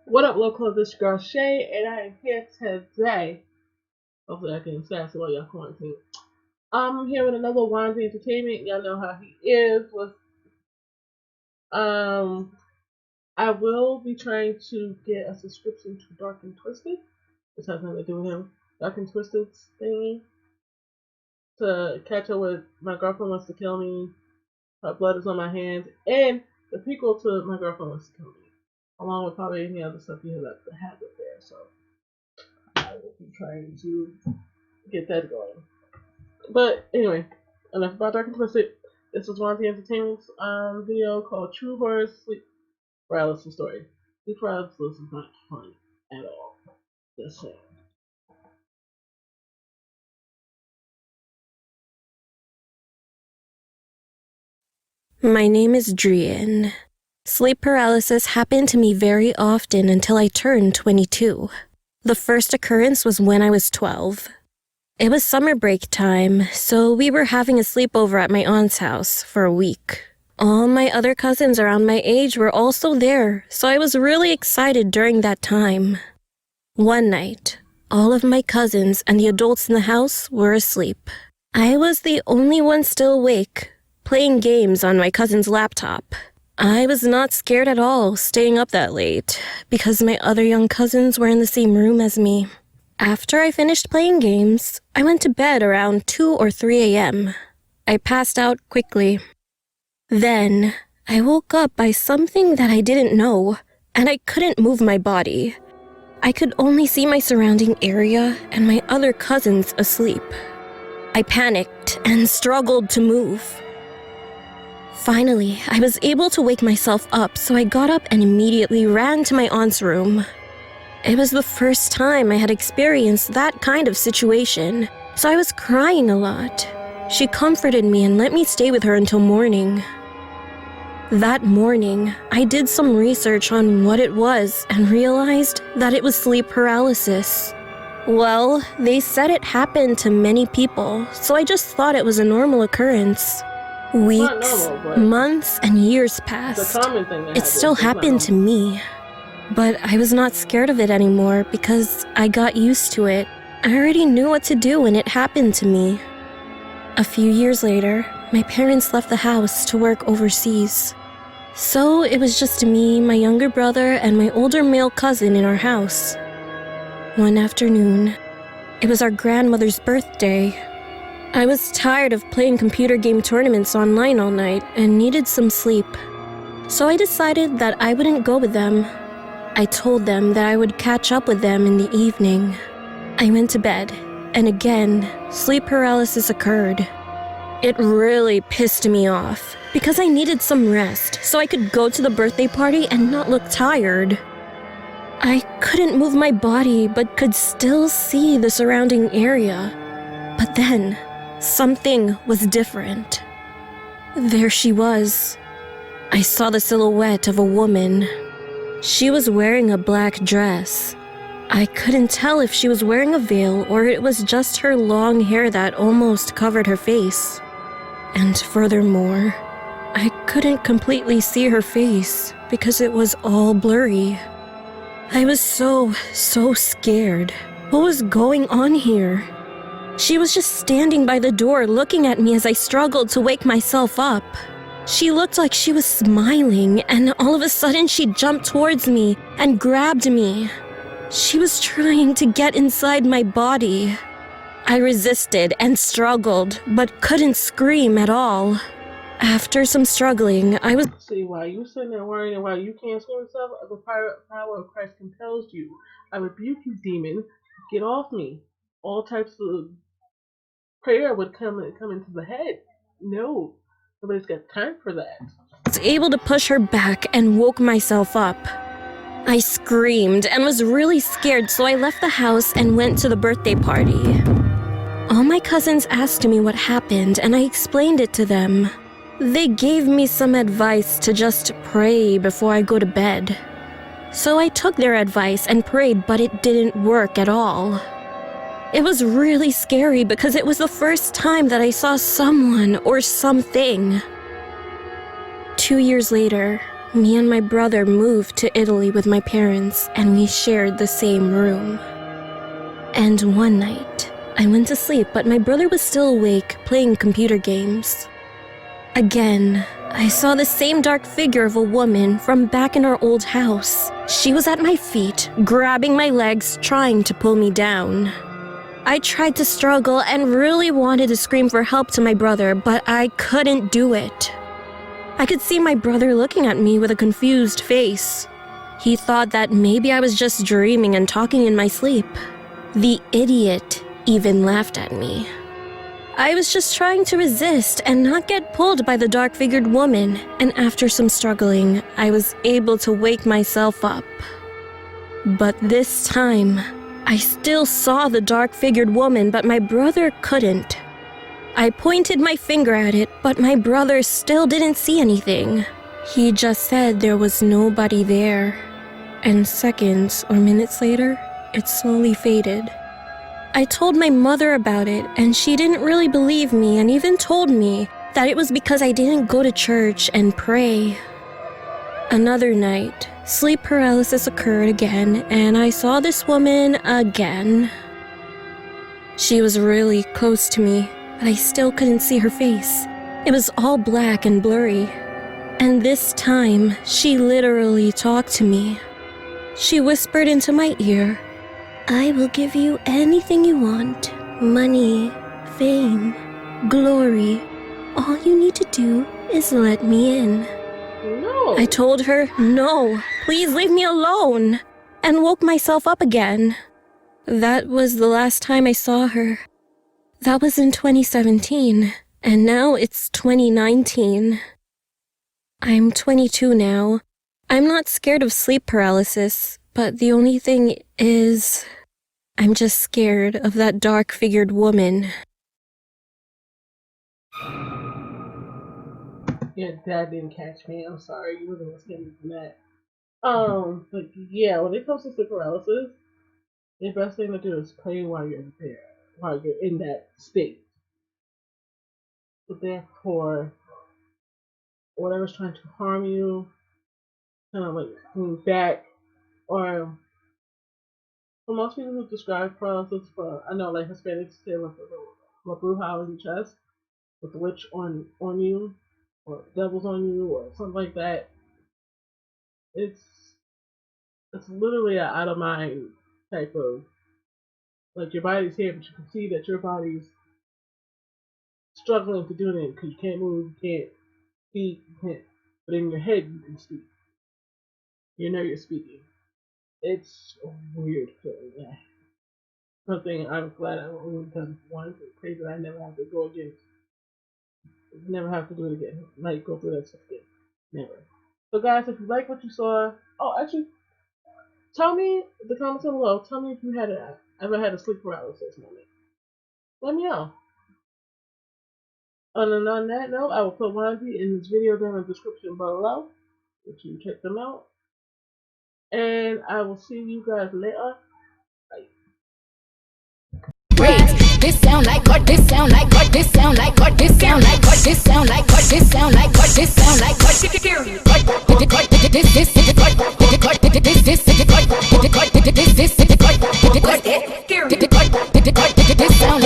What up, local? This girl Shay, and I am here today. Hopefully, I can sassy while y'all quarantine. I'm here with another Wanzi Entertainment. Y'all know how he is. Um, I will be trying to get a subscription to Dark and Twisted. This has nothing to do with him. Dark and Twisted thingy to catch up with My Girlfriend Wants to Kill Me. Her Blood is on My Hands, and the prequel to My Girlfriend Wants to Kill Me, along with probably any other stuff he has up there. So I will be trying to get that going. But anyway, enough about Dark and Twisted. This was Wanzi Entertainment's video called True Horror Sleep Paralysis Story. Sleep paralysis is not fun at all. Just saying. My name is Drian. Sleep paralysis happened to me very often until I turned 22. The first occurrence was when I was 12. It was summer break time, so we were having a sleepover at my aunt's house for a week. All my other cousins around my age were also there, so I was really excited during that time. One night, all of my cousins and the adults in the house were asleep. I was the only one still awake, playing games on my cousin's laptop. I was not scared at all staying up that late, because my other young cousins were in the same room as me. After I finished playing games, I went to bed around 2 or 3 a.m. I passed out quickly. Then, I woke up by something that I didn't know, and I couldn't move my body. I could only see my surrounding area and my other cousins asleep. I panicked and struggled to move. Finally, I was able to wake myself up, so I got up and immediately ran to my aunt's room. It was the first time I had experienced that kind of situation, so I was crying a lot. She comforted me and let me stay with her until morning. That morning, I did some research on what it was and realized that it was sleep paralysis. Well, they said it happened to many people, so I just thought it was a normal occurrence. Weeks, months, and years passed. It still happened to me. But I was not scared of it anymore because I got used to it. I already knew what to do when it happened to me. A few years later, my parents left the house to work overseas. So it was just me, my younger brother, and my older male cousin in our house. One afternoon, it was our grandmother's birthday. I was tired of playing computer game tournaments online all night and needed some sleep. So I decided that I wouldn't go with them. I told them that I would catch up with them in the evening. I went to bed, and again, sleep paralysis occurred. It really pissed me off because I needed some rest so I could go to the birthday party and not look tired. I couldn't move my body but could still see the surrounding area. But then, something was different. There she was. I saw the silhouette of a woman. She was wearing a black dress. I couldn't tell if she was wearing a veil or it was just her long hair that almost covered her face. And furthermore, I couldn't completely see her face because it was all blurry. I was so scared. What was going on here? She was just standing by the door looking at me as I struggled to wake myself up. She looked like she was smiling, and all of a sudden she jumped towards me and grabbed me. She was trying to get inside my body. I resisted and struggled, but couldn't scream at all. After some struggling, I was... See, while you sitting there worrying why you can't scream yourself, the power of Christ compels you. I rebuke you, demon. Get off me. All types of prayer would come into the head. No. Nobody's got time for that. I was able to push her back and woke myself up. I screamed and was really scared, so I left the house and went to the birthday party. All my cousins asked me what happened, and I explained it to them. They gave me some advice to just pray before I go to bed. So I took their advice and prayed, but it didn't work at all. It was really scary because it was the first time that I saw someone or something. 2 years later, me and my brother moved to Italy with my parents, and we shared the same room. And one night, I went to sleep, but my brother was still awake, playing computer games. Again, I saw the same dark figure of a woman from back in our old house. She was at my feet, grabbing my legs, trying to pull me down. I tried to struggle and really wanted to scream for help to my brother, but I couldn't do it. I could see my brother looking at me with a confused face. He thought that maybe I was just dreaming and talking in my sleep. The idiot even laughed at me. I was just trying to resist and not get pulled by the dark-figured woman, and after some struggling, I was able to wake myself up. But this time, I still saw the dark-figured woman, but my brother couldn't. I pointed my finger at it, but my brother still didn't see anything. He just said there was nobody there. And seconds or minutes later, it slowly faded. I told my mother about it, and she didn't really believe me and even told me that it was because I didn't go to church and pray. Another night, sleep paralysis occurred again, and I saw this woman again. She was really close to me, but I still couldn't see her face. It was all black and blurry. And this time, she literally talked to me. She whispered into my ear, "I will give you anything you want. Money, fame, glory. All you need to do is let me in." No. I told her, "No, please leave me alone," and woke myself up again. That was the last time I saw her. That was in 2017, and now it's 2019. I'm 22 now. I'm not scared of sleep paralysis, but the only thing is, I'm just scared of that dark-figured woman. Yeah, that didn't catch me. I'm sorry, you wasn't listening from that. But yeah, when it comes to sleep paralysis, the best thing to do is pray while you're there, while you're in that state. So therefore, whatever's trying to harm you, kind of like move back, or for most people who describe paralysis, for I know like Hispanics say with the bruja in your chest, with the witch on you, or devils on you, or something like that. It's literally an out of mind type of, like, your body's here, but you can see that your body's struggling to do anything because you can't move, you can't speak, you can't. But in your head you can speak. You know you're speaking. It's a weird feeling. Yeah. Something I'm glad I only done once. It's crazy that I never have to go again. Never have to do it again. Might go through that stuff again. Never. So guys, if you like what you saw, oh actually, tell me in the comments below. Tell me if you ever had a sleep paralysis moment. Let me know. And on that note, I will put one of you in this video down in the description below, if you check them out. And I will see you guys later. This sound like what? This sound like what? This sound like what? This sound like what? This sound like what? This sound like what? This sound like what? This sound